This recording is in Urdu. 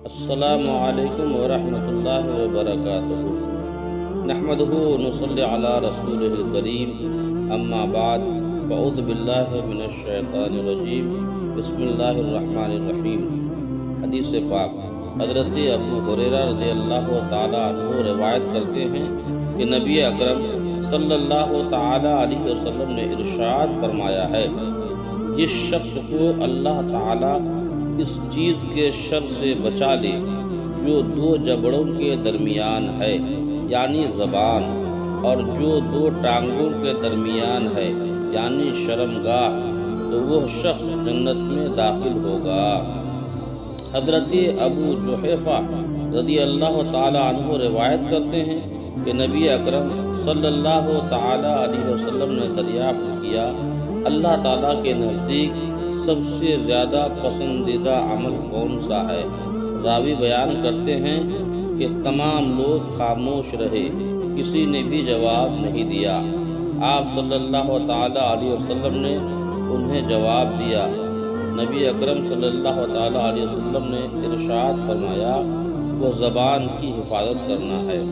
السلام علیکم ورحمۃ اللہ وبرکاتہ۔ نحمدہ ونصلی علی رسولہ الکریم، اما بعد، فاعوذ باللہ من الشیطان الرجیم، بسم اللہ الرحمن الرحیم۔ حدیث پاک حضرت ابو ہریرہ رضی اللہ تعالیٰ عنہ روایت کرتے ہیں کہ نبی اکرم صلی اللہ تعالیٰ علیہ وسلم نے ارشاد فرمایا ہے، جس شخص کو اللہ تعالیٰ اس چیز کے شر سے بچا لے جو دو جبڑوں کے درمیان ہے، یعنی زبان، اور جو دو ٹانگوں کے درمیان ہے، یعنی شرمگاہ، تو وہ شخص جنت میں داخل ہوگا۔ حضرت ابو جحیفہ رضی اللہ تعالی عنہ روایت کرتے ہیں کہ نبی اکرم صلی اللہ تعالی علیہ وسلم نے دریافت کیا، اللہ تعالیٰ کے نزدیک سب سے زیادہ پسندیدہ عمل کون سا ہے؟ راوی بیان کرتے ہیں کہ تمام لوگ خاموش رہے، کسی نے بھی جواب نہیں دیا۔ آپ صلی اللہ تعالی علیہ وسلم نے انہیں جواب دیا۔ نبی اکرم صلی اللہ تعالی علیہ وسلم نے ارشاد فرمایا، وہ زبان کی حفاظت کرنا ہے۔